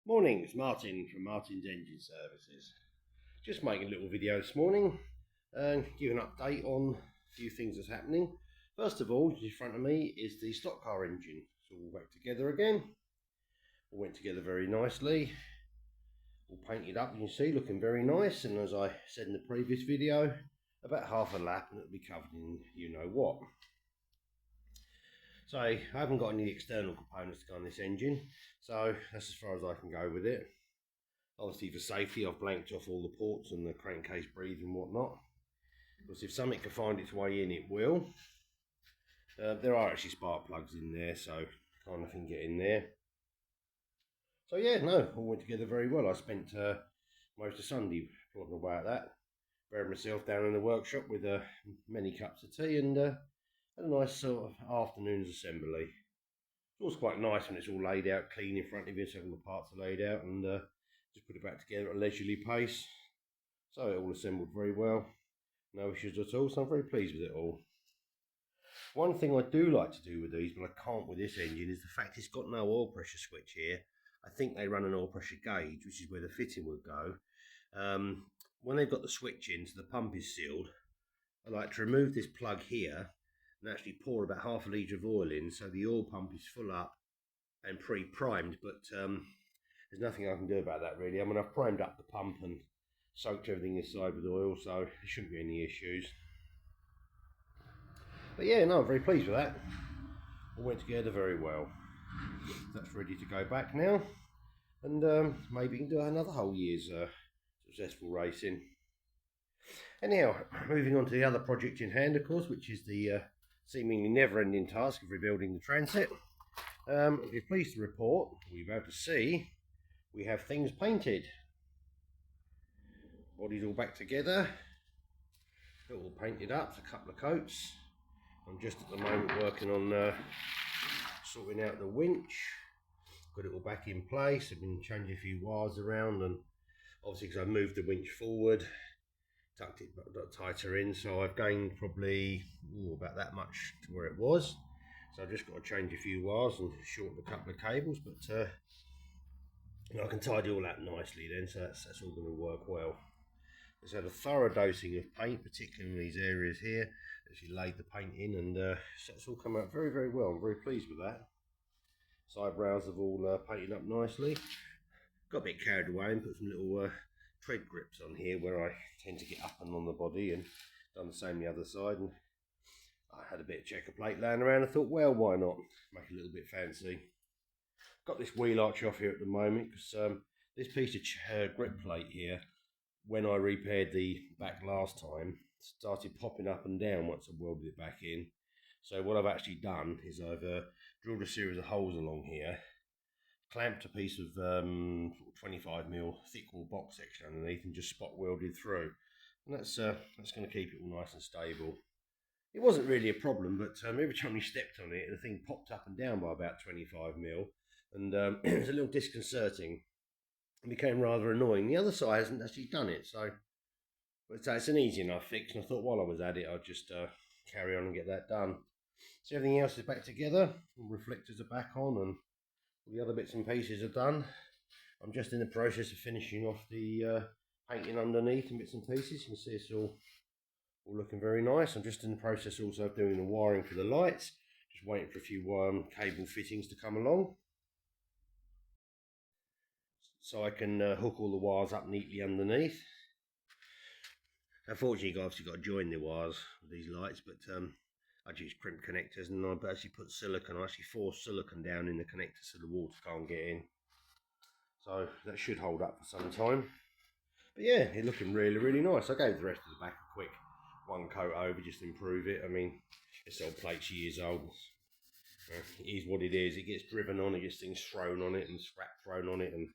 Morning, it's Martin from Martin's Engine Services. Just making a little video this morning and give an update on a few things that's happening. First of all, in front of me is the stock car engine. It's all back together again. All went together very nicely. All painted up, you can see, looking very nice. And as I said in the previous video, about half a lap and it'll be covered in you know what. So I haven't got any external components to go on this engine, so that's as far as I can go with it. Obviously for safety I've blanked off all the ports and the crankcase breathe and whatnot, because if something can find its way in it will. There are actually spark plugs in there, so kind of can get in there. So yeah, no, all went together very well. I spent most of Sunday plodding away at that, buried myself down in the workshop with many cups of tea and had a nice sort of afternoon's assembly. It's always quite nice when it's all laid out clean in front of you, so all the parts are laid out, and just put it back together at a leisurely pace. So it all assembled very well, no issues at all, so I'm very pleased with it all. One thing I do like to do with these, but I can't with this engine, is the fact it's got no oil pressure switch here. I think they run an oil pressure gauge, which is where the fitting would go. When they've got the switch in, so the pump is sealed, I like to remove this plug here and actually pour about half a litre of oil in, so the oil pump is full up and pre-primed, but there's nothing I can do about that really. I mean, I've primed up the pump and soaked everything inside with oil, so there shouldn't be any issues. But yeah, no, I'm very pleased with that. All went together very well. That's ready to go back now, and maybe we can do another whole year's successful racing. Anyhow, moving on to the other project in hand, of course, which is the seemingly never-ending task of rebuilding the transit. If you're pleased to report, we're about to see we have things painted. Body's all back together, all painted up, a couple of coats. I'm just at the moment working on sorting out the winch. Got it all back in place. I've been changing a few wires around, and obviously because I've moved the winch forward, tucked it tighter in, so I've gained probably about that much to where it was. So I've just got to change a few wires and shorten a couple of cables, but I can tidy all that nicely then, so that's all going to work well. Just had a thorough dosing of paint, particularly in these areas here. Actually laid the paint in, and so it's all come out very, very well. I'm very pleased with that. Side rails have all painted up nicely. Got a bit carried away and put some little tread grips on here where I tend to get up and on the body, and done the same the other side. And I had a bit of checker plate laying around. I thought, well, why not make it a little bit fancy. Got this wheel arch off here at the moment because this piece of grip plate here, when I repaired the back last time, started popping up and down once I welded it back in. So what I've actually done is I've drilled a series of holes along here, clamped a piece of 25mm thick wall box section underneath, and just spot welded through. And that's going to keep it all nice and stable. It wasn't really a problem, but every time you stepped on it, the thing popped up and down by about 25mm, and it was a little disconcerting. It became rather annoying. The other side hasn't actually done it, so but it's an easy enough fix, and I thought while I was at it I'd just carry on and get that done. So everything else is back together, all reflectors are back on, and all the other bits and pieces are done. I'm just in the process of finishing off the painting underneath and bits and pieces. You can see it's all looking very nice. I'm just in the process also of doing the wiring for the lights, just waiting for a few cable fittings to come along, so I can hook all the wires up neatly underneath. Unfortunately, you've obviously got to join the wires with these lights, but I use crimp connectors, and I've actually put silicone. I actually forced silicone down in the connector so the water can't get in. So that should hold up for some time. But yeah, it's looking really, really nice. I gave the rest of the back a quick one coat over just to improve it. I mean, this old plate's years old. It is what it is. It gets driven on, it gets things thrown on it and scrap thrown on it and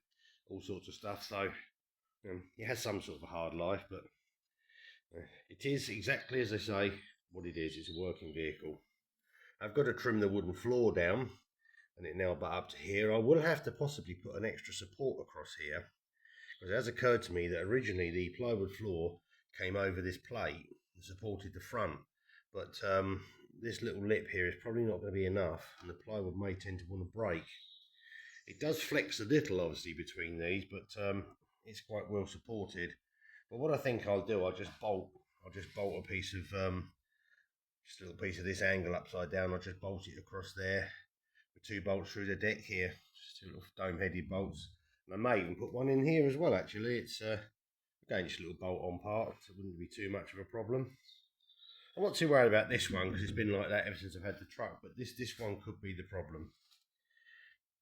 all sorts of stuff. So it has some sort of a hard life, but it is exactly as they say what it is. It's a working vehicle. I've got to trim the wooden floor down, and it now but up to here. I will have to possibly put an extra support across here, because it has occurred to me that originally the plywood floor came over this plate and supported the front, but this little lip here is probably not going to be enough, and the plywood may tend to want to break. It does flex a little, obviously, between these, but it's quite well supported. But what I think I'll do, I'll just bolt a piece of just a little piece of this angle upside down. I'll just bolt it across there with 2 bolts through the deck here, just 2 little dome-headed bolts. And I may even put one in here as well. Actually, it's again just a little bolt-on part, so it wouldn't be too much of a problem. I'm not too worried about this one because it's been like that ever since I've had the truck. But this one could be the problem.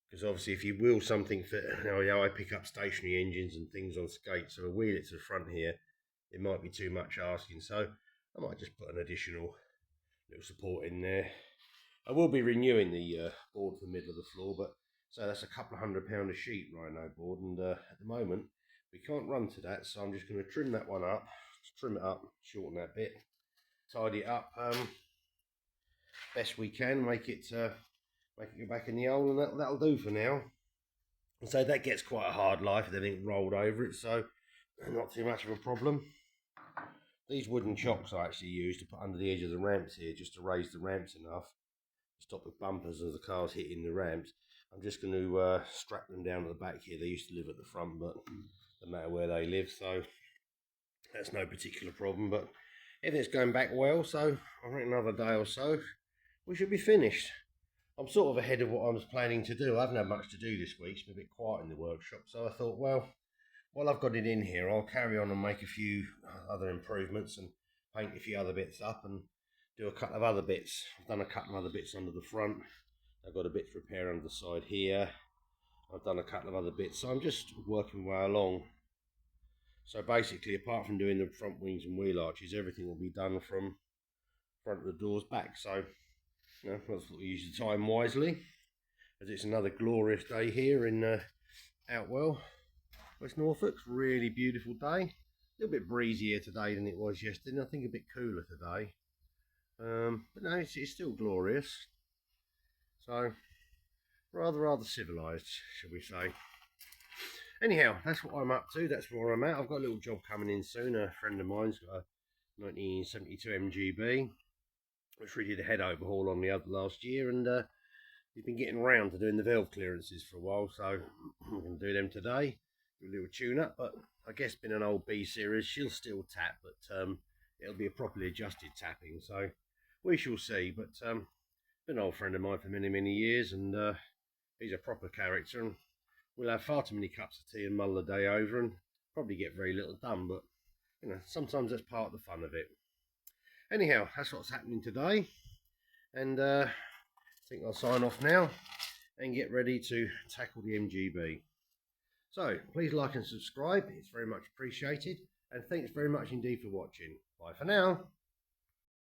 Because obviously if you wheel something for, I pick up stationary engines and things on skates, so I wheel it to the front here, it might be too much asking, so I might just put an additional little support in there. I will be renewing the board for the middle of the floor, but so that's a couple of £100 a sheet Rhino board, and at the moment we can't run to that, so I'm just going to trim that one up, trim it up, shorten that bit, tidy it up best we can, make it go back in the hole, and that'll do for now. And so that gets quite a hard life if everything rolled over it, so not too much of a problem. These wooden chocks I actually use to put under the edge of the ramps here, just to raise the ramps enough to stop the bumpers of the cars hitting the ramps. I'm just going to strap them down at the back here. They used to live at the front, but no matter where they live, so that's no particular problem. But everything's going back well, so I think another day or so we should be finished. I'm sort of ahead of what I was planning to do. I haven't had much to do this week. It's been a bit quiet in the workshop, so I thought, well, while I've got it in here, I'll carry on and make a few other improvements and paint a few other bits up and do a couple of other bits. I've done a couple of other bits under the front. I've got a bit to repair under the side here. I've done a couple of other bits, so I'm just working way along. So basically, apart from doing the front wings and wheel arches, everything will be done from front of the doors back. So I thought we use the time wisely, as it's another glorious day here in Outwell, West Norfolk. Really beautiful day. A little bit breezier today than it was yesterday, and I think a bit cooler today. But no, it's still glorious. So rather civilised, shall we say. Anyhow, that's what I'm up to. That's where I'm at. I've got a little job coming in soon. A friend of mine's got a 1972 MGB, which we did a head overhaul on the last year, and he's been getting around to doing the valve clearances for a while, so I'm going to do them today. Do a little tune up, but I guess being an old B series, she'll still tap, but it'll be a properly adjusted tapping, so we shall see. But been an old friend of mine for many years, and he's a proper character, and we'll have far too many cups of tea and mull the day over and probably get very little done, but sometimes that's part of the fun of it. Anyhow, that's what's happening today, and I think I'll sign off now and get ready to tackle the MGB. So please like and subscribe, it's very much appreciated, and thanks very much indeed for watching. Bye for now.